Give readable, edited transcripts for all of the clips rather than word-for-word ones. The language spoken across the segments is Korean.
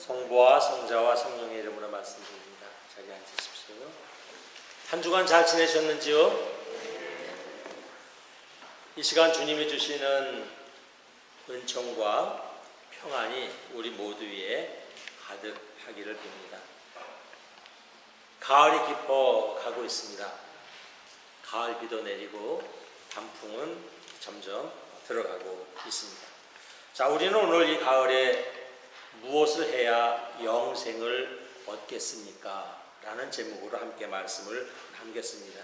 성부와 성자와 성령의 이름으로 말씀드립니다. 자리에 앉으십시오. 한 주간 잘 지내셨는지요? 이 시간 주님이 주시는 은총과 평안이 우리 모두 위에 가득하기를 빕니다. 가을이 깊어 가고 있습니다. 가을 비도 내리고 단풍은 점점 들어가고 있습니다. 자, 우리는 오늘 이 가을에 무엇을 해야 영생을 얻겠습니까? 라는 제목으로 함께 말씀을 나누겠습니다.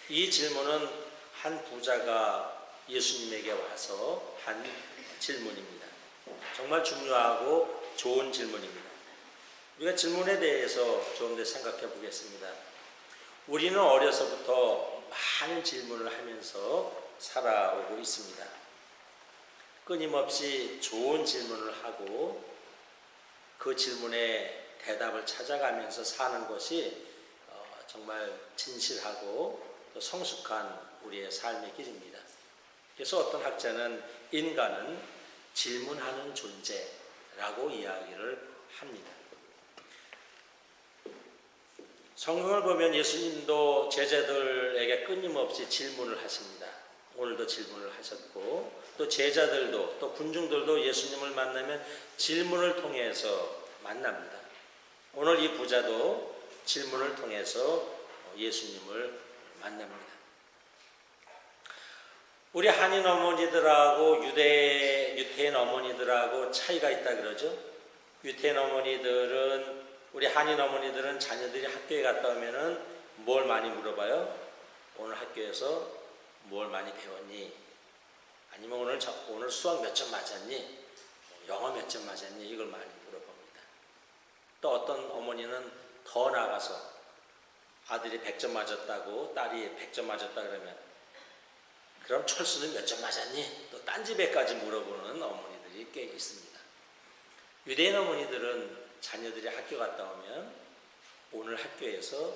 이 질문은 한 부자가 예수님에게 와서 한 질문입니다. 정말 중요하고 좋은 질문입니다. 우리가 질문에 대해서 좀 더 생각해 보겠습니다. 우리는 어려서부터 많은 질문을 하면서 살아오고 있습니다. 끊임없이 좋은 질문을 하고 그 질문에 대답을 찾아가면서 사는 것이 정말 진실하고 또 성숙한 우리의 삶의 길입니다. 그래서 어떤 학자는 인간은 질문하는 존재라고 이야기를 합니다. 성경을 보면 예수님도 제자들에게 끊임없이 질문을 하십니다. 오늘도 질문을 하셨고 또 제자들도 또 군중들도 예수님을 만나면 질문을 통해서 만납니다. 오늘 이 부자도 질문을 통해서 예수님을 만납니다. 우리 한인 어머니들하고 유태인 어머니들하고 차이가 있다 그러죠. 유태인 어머니들은 우리 한인 어머니들은 자녀들이 학교에 갔다 오면은 뭘 많이 물어봐요? 오늘 학교에서 뭘 많이 배웠니? 아니면 오늘 수학 몇 점 맞았니? 영어 몇 점 맞았니? 이걸 많이 물어봅니다. 또 어떤 어머니는 더 나아가서 아들이 100점 맞았다고 딸이 100점 맞았다 그러면 그럼 철수는 몇 점 맞았니? 또 딴지배까지 물어보는 어머니들이 꽤 있습니다. 유대인 어머니들은 자녀들이 학교 갔다 오면 오늘 학교에서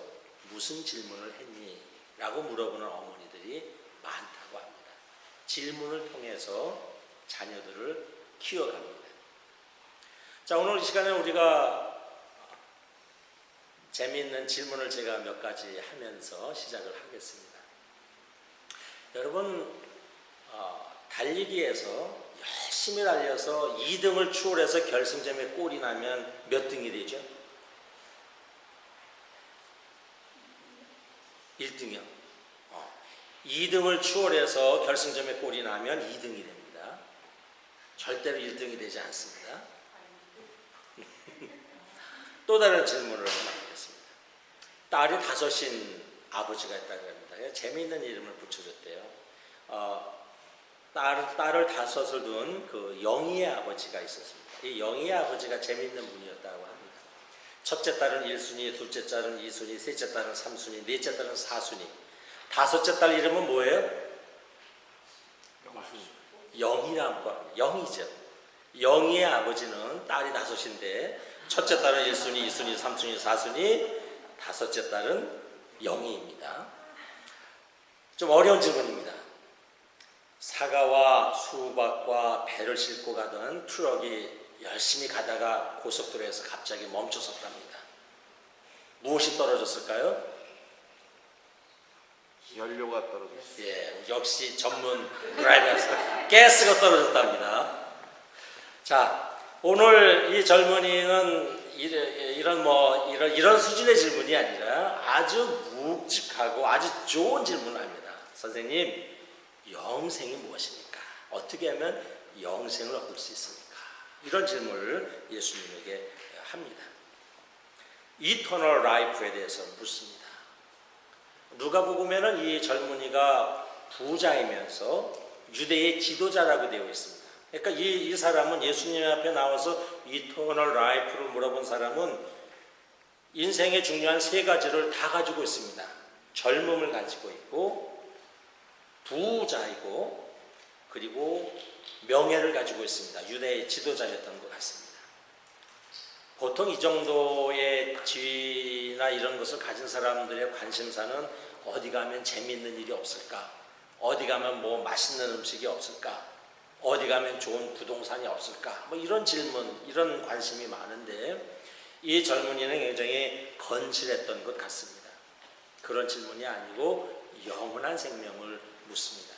무슨 질문을 했니? 라고 물어보는 어머니들이 많다고 합니다. 질문을 통해서 자녀들을 키워갑니다. 자, 오늘 이 시간에 우리가 재미있는 질문을 제가 몇 가지 하면서 시작을 하겠습니다. 여러분, 달리기에서 열심히 달려서 2등을 추월해서 결승점에 골이 나면 몇 등이 되죠? 1등이요. 2등을 추월해서 결승점에 골이 나면 2등이 됩니다. 절대로 1등이 되지 않습니다. 또 다른 질문을 하나 하겠습니다. 딸이 5인 아버지가 있다고 합니다. 재미있는 이름을 붙여줬대요. 딸을 5을 둔 그 영희의 아버지가 있었습니다. 이 영희의 아버지가 재미있는 분이었다고 합니다. 첫째 딸은 1순위, 둘째 딸은 2순위, 셋째 딸은 3순위, 넷째 딸은 4순위. 5째 딸 이름은 뭐예요? 영희라고 합니다. 영희죠. 영희의 아버지는 딸이 5인데 첫째 딸은 1순위, 2순위, 3순위, 4순위, 5째 딸은 영희입니다. 좀 어려운 질문입니다. 사과와 수박과 배를 싣고 가던 트럭이 열심히 가다가 고속도로에서 갑자기 멈춰섰답니다. 무엇이 떨어졌을까요? 연료가 떨어졌어요. 예, 역시 전문 드라이버에서 가스가 떨어졌답니다. 자, 오늘 이 젊은이는 이런 수준의 질문이 아니라 아주 묵직하고 아주 좋은 질문을 합니다. 선생님, 영생이 무엇입니까? 어떻게 하면 영생을 얻을 수 있습니까? 이런 질문을 예수님에게 합니다. Eternal Life에 대해서 묻습니다. 누가복음에는 이 젊은이가 부자이면서 유대의 지도자라고 되어 있습니다. 그러니까 이 사람은 예수님 앞에 나와서 Eternal Life를 물어본 사람은 인생의 중요한 3가지를 다 가지고 있습니다. 젊음을 가지고 있고 부자이고 그리고 명예를 가지고 있습니다. 유대의 지도자였던 것 같습니다. 보통 이 정도의 지위나 이런 것을 가진 사람들의 관심사는 어디 가면 재미있는 일이 없을까? 어디 가면 뭐 맛있는 음식이 없을까? 어디 가면 좋은 부동산이 없을까? 뭐 이런 질문, 이런 관심이 많은데 이 젊은이는 굉장히 건실했던 것 같습니다. 그런 질문이 아니고 영원한 생명을 묻습니다.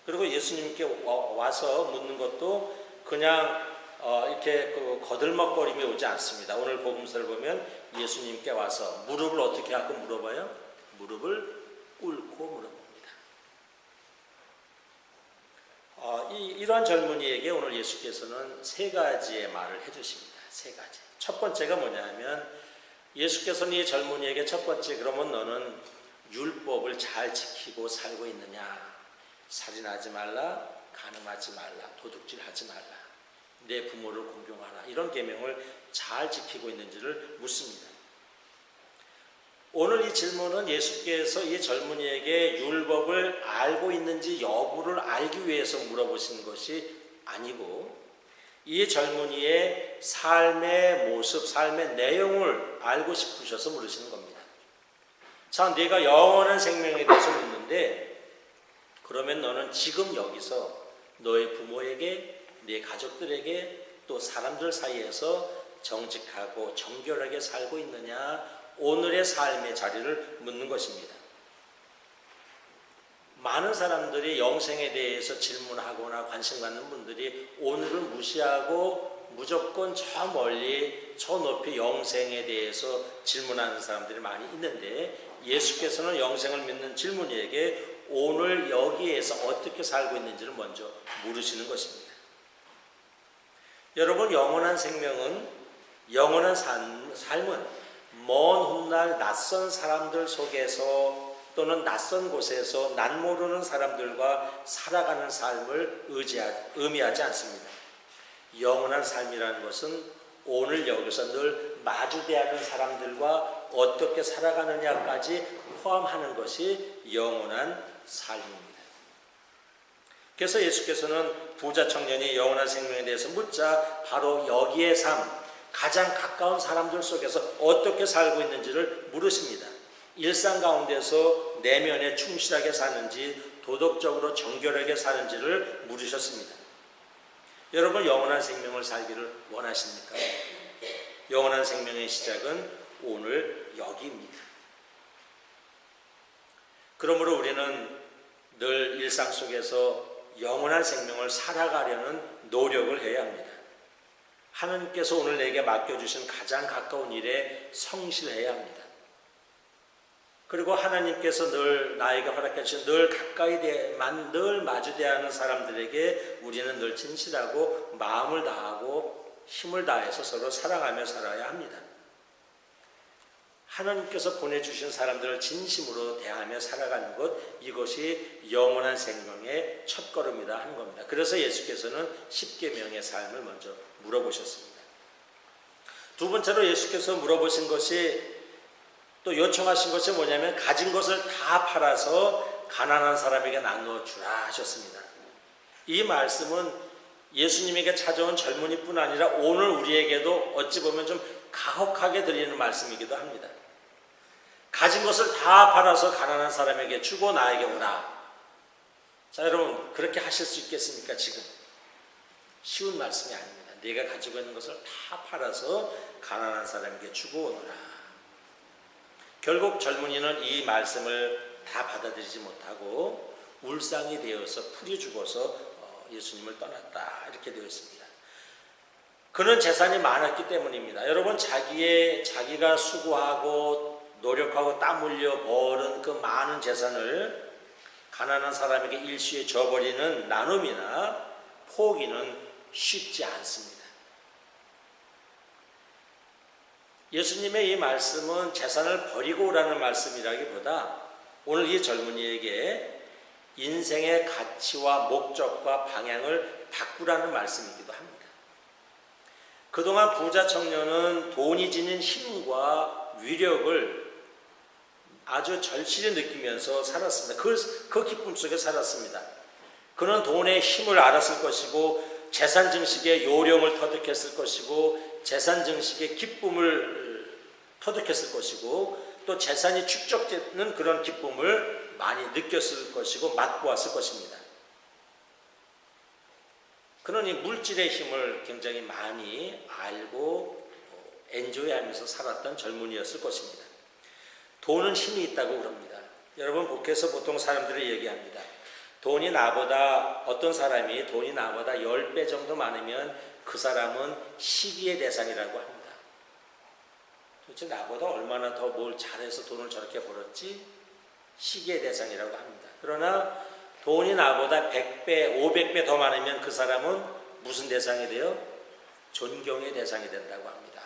그리고 예수님께 와서 묻는 것도 그냥 이렇게 거들먹거림이 오지 않습니다. 오늘 복음서를 보면 예수님께 와서 무릎을 어떻게 하고 물어봐요? 무릎을 꿇고 물어봅니다. 이러한 젊은이에게 오늘 예수께서는 세 가지의 말을 해주십니다. 세 가지. 첫 번째가 뭐냐 하면 예수께서는 이 젊은이에게 첫 번째, 그러면 너는 율법을 잘 지키고 살고 있느냐? 살인하지 말라, 간음하지 말라, 도둑질하지 말라, 내 부모를 공경하라, 이런 계명을 잘 지키고 있는지를 묻습니다. 오늘 이 질문은 예수께서 이 젊은이에게 율법을 알고 있는지 여부를 알기 위해서 물어보신 것이 아니고 이 젊은이의 삶의 모습, 삶의 내용을 알고 싶으셔서 물으시는 겁니다. 자, 네가 영원한 생명에 대해서 묻는데 그러면 너는 지금 여기서 너의 부모에게, 네 가족들에게, 또 사람들 사이에서 정직하고 정결하게 살고 있느냐, 오늘의 삶의 자리를 묻는 것입니다. 많은 사람들이 영생에 대해서 질문하거나 관심 갖는 분들이 오늘을 무시하고 무조건 저 멀리 저 높이 영생에 대해서 질문하는 사람들이 많이 있는데 예수께서는 영생을 믿는 질문이에게 오늘 여기에서 어떻게 살고 있는지를 먼저 물으시는 것입니다. 여러분, 영원한 생명은, 영원한 삶은 먼 훗날 낯선 사람들 속에서 또는 낯선 곳에서 낯 모르는 사람들과 살아가는 삶을 의미하지 않습니다. 영원한 삶이라는 것은 오늘 여기서 늘 마주대하는 사람들과 어떻게 살아가느냐까지 포함하는 것이 영원한 삶입니다. 그래서 예수께서는 부자 청년이 영원한 생명에 대해서 묻자 바로 여기의 삶, 가장 가까운 사람들 속에서 어떻게 살고 있는지를 물으십니다. 일상 가운데서 내면에 충실하게 사는지 도덕적으로 정결하게 사는지를 물으셨습니다. 여러분, 영원한 생명을 살기를 원하십니까? 영원한 생명의 시작은 오늘 여기입니다. 그러므로 우리는 늘 일상 속에서 영원한 생명을 살아가려는 노력을 해야 합니다. 하나님께서 오늘 내게 맡겨주신 가장 가까운 일에 성실해야 합니다. 그리고 하나님께서 늘 나에게 허락해 주신 늘 가까이 늘 마주대야 하는 사람들에게 우리는 늘 진실하고 마음을 다하고 힘을 다해서 서로 사랑하며 살아야 합니다. 하나님께서 보내주신 사람들을 진심으로 대하며 살아가는 것, 이것이 영원한 생명의 첫걸음이다 하는 겁니다. 그래서 예수께서는 십계명의 삶을 먼저 물어보셨습니다. 두 번째로 예수께서 물어보신 것이, 또 요청하신 것이 뭐냐면 가진 것을 다 팔아서 가난한 사람에게 나누어 주라 하셨습니다. 이 말씀은 예수님에게 찾아온 젊은이뿐 아니라 오늘 우리에게도 어찌 보면 좀 가혹하게 들리는 말씀이기도 합니다. 가진 것을 다 팔아서 가난한 사람에게 주고 나에게 오라. 자, 여러분, 그렇게 하실 수 있겠습니까? 지금 쉬운 말씀이 아닙니다. 네가 가지고 있는 것을 다 팔아서 가난한 사람에게 주고 오너라. 결국 젊은이는 이 말씀을 다 받아들이지 못하고 울상이 되어서 풀이 죽어서 예수님을 떠났다, 이렇게 되어 있습니다. 그는 재산이 많았기 때문입니다. 여러분, 자기가 수고하고 노력하고 땀 흘려 버는 그 많은 재산을 가난한 사람에게 일시에 줘버리는 나눔이나 포기는 쉽지 않습니다. 예수님의 이 말씀은 재산을 버리고 오라는 말씀이라기보다 오늘 이 젊은이에게 인생의 가치와 목적과 방향을 바꾸라는 말씀이기도 합니다. 그동안 부자 청년은 돈이 지닌 힘과 위력을 아주 절실히 느끼면서 살았습니다. 그 기쁨 속에 살았습니다. 그는 돈의 힘을 알았을 것이고 재산 증식의 요령을 터득했을 것이고 재산 증식의 기쁨을 터득했을 것이고 또 재산이 축적되는 그런 기쁨을 많이 느꼈을 것이고 맛보았을 것입니다. 그는 이 물질의 힘을 굉장히 많이 알고 엔조이하면서 살았던 젊은이였을 것입니다. 돈은 힘이 있다고 그럽니다. 여러분 복해서 보통 사람들이 얘기합니다. 어떤 사람이 돈이 나보다 10배 정도 많으면 그 사람은 시기의 대상이라고 합니다. 도대체 나보다 얼마나 더 뭘 잘해서 돈을 저렇게 벌었지? 시기의 대상이라고 합니다. 그러나 돈이 나보다 100배, 500배 더 많으면 그 사람은 무슨 대상이 돼요? 존경의 대상이 된다고 합니다.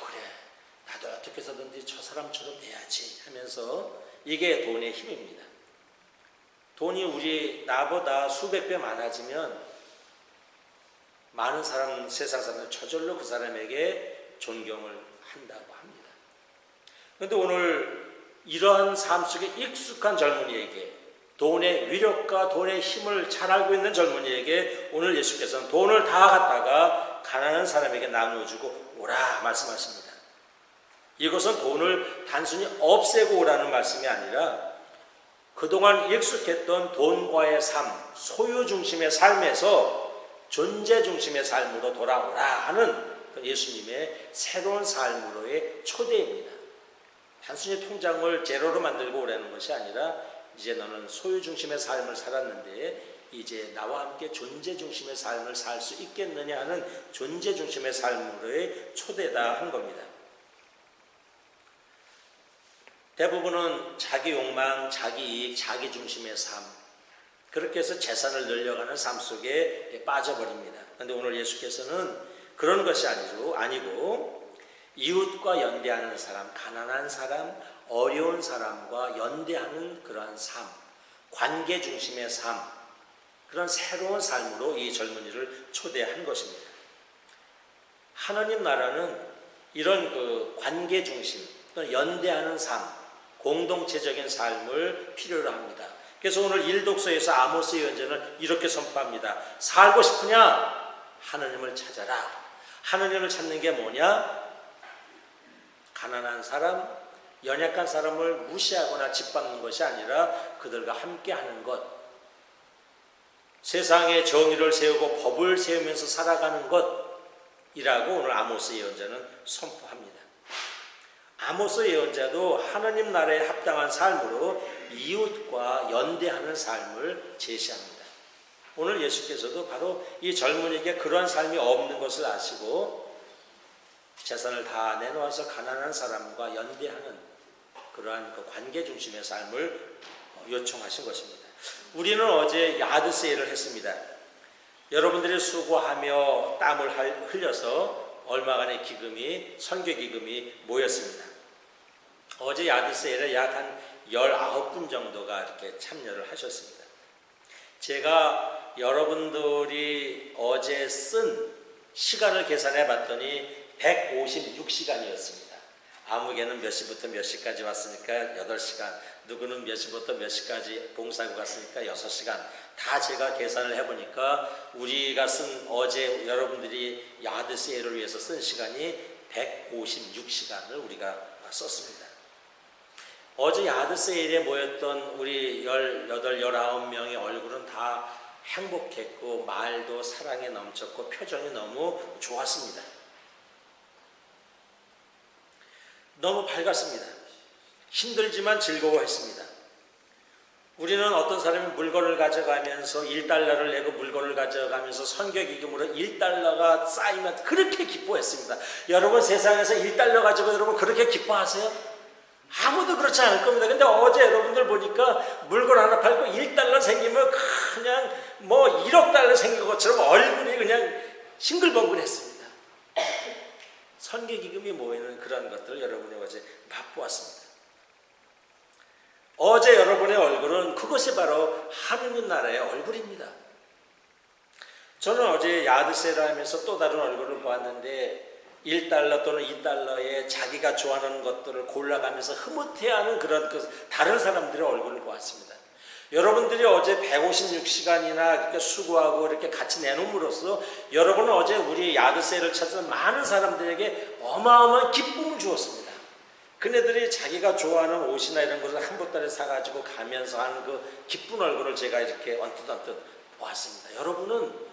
그래, 나도 어떻게 해서든지 저 사람처럼 돼야지 하면서 이게 돈의 힘입니다. 돈이 나보다 수백 배 많아지면 많은 세상 사람들 저절로 그 사람에게 존경을 한다고 합니다. 그런데 오늘 이러한 삶 속에 익숙한 젊은이에게, 돈의 위력과 돈의 힘을 잘 알고 있는 젊은이에게 오늘 예수께서는 돈을 다 갖다가 가난한 사람에게 나누어주고 오라 말씀하십니다. 이것은 돈을 단순히 없애고 오라는 말씀이 아니라 그동안 익숙했던 돈과의 삶, 소유 중심의 삶에서 존재 중심의 삶으로 돌아오라 하는 예수님의 새로운 삶으로의 초대입니다. 단순히 통장을 제로로 만들고 오라는 것이 아니라 이제 너는 소유 중심의 삶을 살았는데 이제 나와 함께 존재 중심의 삶을 살 수 있겠느냐 하는 존재 중심의 삶으로의 초대다 한 겁니다. 대부분은 자기 욕망, 자기 이익, 자기 중심의 삶, 그렇게 해서 재산을 늘려가는 삶 속에 빠져버립니다. 그런데 오늘 예수께서는 그런 것이 아니고 이웃과 연대하는 사람, 가난한 사람, 어려운 사람과 연대하는 그러한 삶, 관계 중심의 삶, 그런 새로운 삶으로 이 젊은이를 초대한 것입니다. 하나님 나라는 이런 관계 중심, 또는 연대하는 삶, 공동체적인 삶을 필요로 합니다. 그래서 오늘 일독서에서 아모스 예언자는 이렇게 선포합니다. 살고 싶으냐? 하나님을 찾아라. 하나님을 찾는 게 뭐냐? 가난한 사람, 연약한 사람을 무시하거나 짓밟는 것이 아니라 그들과 함께하는 것, 세상에 정의를 세우고 법을 세우면서 살아가는 것이라고 오늘 아모스 예언자는 선포합니다. 아모스 예언자도 하나님 나라에 합당한 삶으로 이웃과 연대하는 삶을 제시합니다. 오늘 예수께서도 바로 이 젊은이에게 그러한 삶이 없는 것을 아시고 재산을 다 내놓아서 가난한 사람과 연대하는 그러한 관계 중심의 삶을 요청하신 것입니다. 우리는 어제 야드세일을 했습니다. 여러분들이 수고하며 땀을 흘려서 얼마간의 선교기금이 모였습니다. 어제 야드세일에 약 한 19분 정도가 이렇게 참여를 하셨습니다. 제가 여러분들이 어제 쓴 시간을 계산해 봤더니 156시간이었습니다. 아무개는 몇 시부터 몇 시까지 왔으니까 8시간, 누구는 몇 시부터 몇 시까지 봉사하고 갔으니까 6시간, 다 제가 계산을 해보니까 우리가 쓴 어제 여러분들이 야드세일을 위해서 쓴 시간이 156시간을 우리가 썼습니다. 어제 야드세일에 모였던 우리 18, 19명의 얼굴은 다 행복했고 말도 사랑에 넘쳤고 표정이 너무 좋았습니다. 너무 밝았습니다. 힘들지만 즐거워했습니다. 우리는 어떤 사람이 물건을 가져가면서 1달러를 내고 물건을 가져가면서 선교기금으로 1달러가 쌓이면 그렇게 기뻐했습니다. 여러분 세상에서 1달러 가지고 여러분 그렇게 기뻐하세요? 아무도 그렇지 않을 겁니다. 근데 어제 여러분들 보니까 물건 하나 팔고 1달러 생기면 그냥 1억 달러 생긴 것처럼 얼굴이 그냥 싱글벙글했습니다. 선교기금이 모이는 그런 것들을 여러분이 어제 맛보았습니다. 어제 여러분의 얼굴은 그것이 바로 하느님 나라의 얼굴입니다. 저는 어제 야드세를 하면서 또 다른 얼굴을 보았는데 1달러 또는 2달러에 자기가 좋아하는 것들을 골라가면서 흐뭇해하는 그런 다른 사람들의 얼굴을 보았습니다. 여러분들이 어제 156시간이나 이렇게 수고하고 이렇게 같이 내놓음으로써 여러분은 어제 우리 야드세를 찾은 많은 사람들에게 어마어마한 기쁨을 주었습니다. 그네들이 자기가 좋아하는 옷이나 이런 것을 한 보따리 사가지고 가면서 하는 그 기쁜 얼굴을 제가 이렇게 언뜻 보았습니다. 여러분은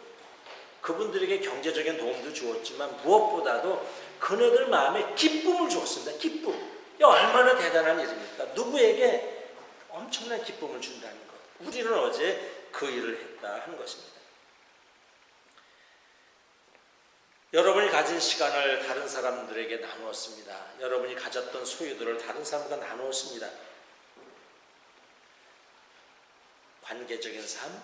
그분들에게 경제적인 도움도 주었지만 무엇보다도 그네들 마음에 기쁨을 주었습니다. 기쁨. 이 얼마나 대단한 일입니까? 누구에게 엄청난 기쁨을 준다는 것. 우리는 어제 그 일을 했다 하는 것입니다. 여러분이 가진 시간을 다른 사람들에게 나누었습니다. 여러분이 가졌던 소유들을 다른 사람과 나누었습니다. 관계적인 삶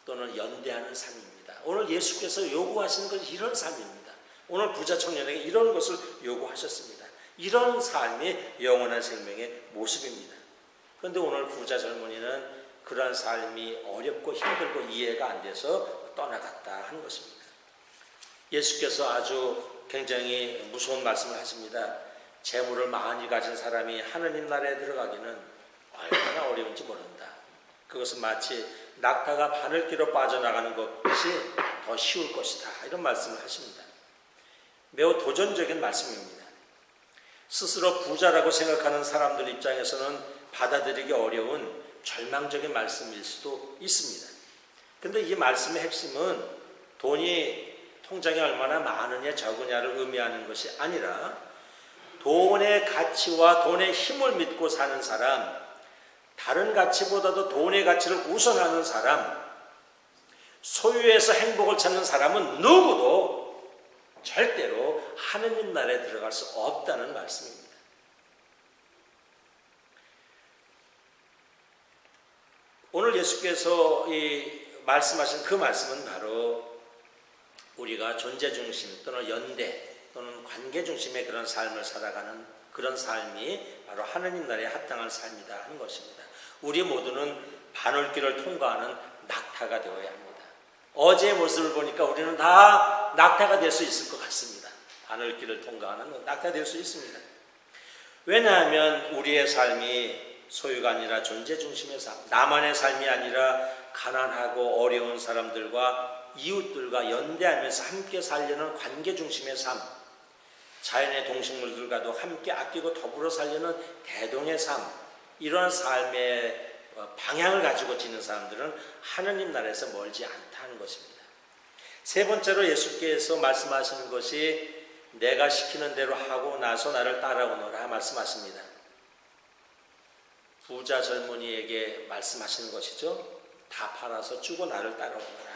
또는 연대하는 삶입니다. 오늘 예수께서 요구하시는 것은 이런 삶입니다. 오늘 부자 청년에게 이런 것을 요구하셨습니다. 이런 삶이 영원한 생명의 모습입니다. 그런데 오늘 부자 젊은이는 그러한 삶이 어렵고 힘들고 이해가 안 돼서 떠나갔다 하는 것입니다. 예수께서 아주 굉장히 무서운 말씀을 하십니다. 재물을 많이 가진 사람이 하느님 나라에 들어가기는 얼마나 어려운지 모른다. 그것은 마치 낙타가 바늘기로 빠져나가는 것이 더 쉬울 것이다. 이런 말씀을 하십니다. 매우 도전적인 말씀입니다. 스스로 부자라고 생각하는 사람들 입장에서는 받아들이기 어려운 절망적인 말씀일 수도 있습니다. 그런데 이 말씀의 핵심은 돈이 통장에 얼마나 많으냐 적으냐를 의미하는 것이 아니라 돈의 가치와 돈의 힘을 믿고 사는 사람, 다른 가치보다도 돈의 가치를 우선하는 사람, 소유에서 행복을 찾는 사람은 누구도 절대로 하느님 나라에 들어갈 수 없다는 말씀입니다. 오늘 예수께서 말씀하신 그 말씀은 바로 우리가 존재 중심 또는 연대 또는 관계 중심의 그런 삶을 살아가는 그런 삶이 바로 하느님 나라에 합당한 삶이다 하는 것입니다. 우리 모두는 바늘길을 통과하는 낙타가 되어야 합니다. 어제의 모습을 보니까 우리는 다 낙타가 될 수 있을 것 같습니다. 바늘길을 통과하는 낙타가 될 수 있습니다. 왜냐하면 우리의 삶이 소유가 아니라 존재 중심의 삶, 나만의 삶이 아니라 가난하고 어려운 사람들과 이웃들과 연대하면서 함께 살려는 관계 중심의 삶, 자연의 동식물들과도 함께 아끼고 더불어 살려는 대동의 삶, 이러한 삶의 방향을 가지고 지는 사람들은 하느님 나라에서 멀지 않다는 것입니다. 세 번째로 예수께서 말씀하시는 것이 내가 시키는 대로 하고 나서 나를 따라오너라 말씀하십니다. 부자 젊은이에게 말씀하시는 것이죠. 다 팔아서 주고 나를 따라오너라.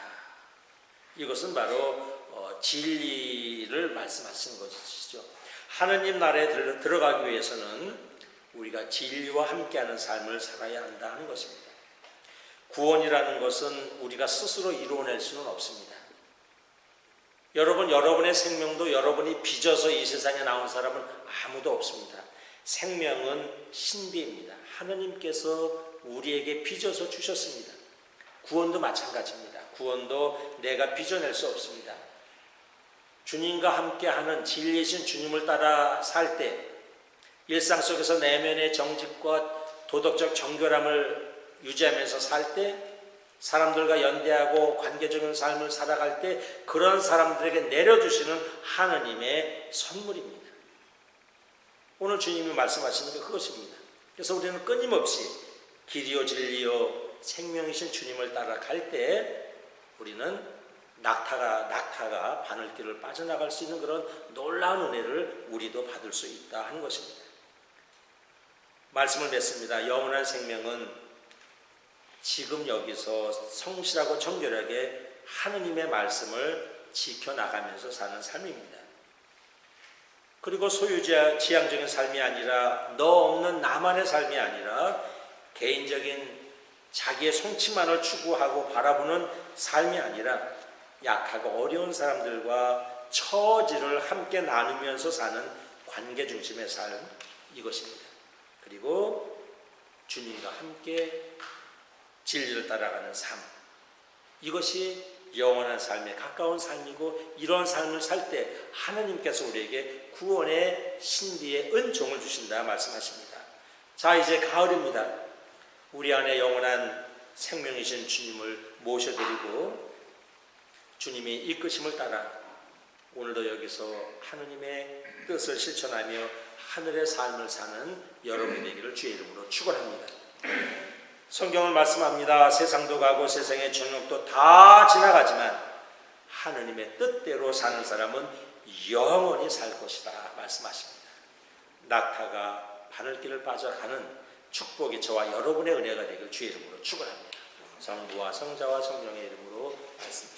이것은 바로 진리를 말씀하시는 것이죠. 하느님 나라에 들어가기 위해서는 우리가 진리와 함께하는 삶을 살아야 한다 하는 것입니다. 구원이라는 것은 우리가 스스로 이루어낼 수는 없습니다. 여러분의 생명도 여러분이 빚어서 이 세상에 나온 사람은 아무도 없습니다. 생명은 신비입니다. 하느님께서 우리에게 빚어서 주셨습니다. 구원도 마찬가지입니다. 구원도 내가 빚어낼 수 없습니다. 주님과 함께하는 진리이신 주님을 따라 살 때 일상 속에서 내면의 정직과 도덕적 정결함을 유지하면서 살 때 사람들과 연대하고 관계적인 삶을 살아갈 때 그런 사람들에게 내려주시는 하느님의 선물입니다. 오늘 주님이 말씀하시는 게 그것입니다. 그래서 우리는 끊임없이 길이요 진리요 생명이신 주님을 따라갈 때 우리는 낙타가 바늘길을 빠져나갈 수 있는 그런 놀라운 은혜를 우리도 받을 수 있다 하는 것입니다. 말씀을 맺습니다. 영원한 생명은 지금 여기서 성실하고 정결하게 하느님의 말씀을 지켜나가면서 사는 삶입니다. 그리고 소유지향적인 삶이 아니라 너 없는 나만의 삶이 아니라 개인적인 자기의 성취만을 추구하고 바라보는 삶이 아니라 약하고 어려운 사람들과 처지를 함께 나누면서 사는 관계 중심의 삶, 이것입니다. 그리고 주님과 함께 진리를 따라가는 삶, 이것이 영원한 삶에 가까운 삶이고 이러한 삶을 살 때 하나님께서 우리에게 구원의 신비의 은총을 주신다 말씀하십니다. 자, 이제 가을입니다. 우리 안에 영원한 생명이신 주님을 모셔드리고 주님이 이끄심을 따라 오늘도 여기서 하느님의 뜻을 실천하며 하늘의 삶을 사는 여러분이 되기를 주의 이름으로 축원합니다. 성경은 말씀합니다. 세상도 가고 세상의 정욕도 다 지나가지만 하느님의 뜻대로 사는 사람은 영원히 살 것이다 말씀하십니다. 낙타가 바늘길을 빠져가는 축복이 저와 여러분의 은혜가 되길 주의 이름으로 축원합니다. 성부와 성자와 성령의 이름으로 말씀드립니다.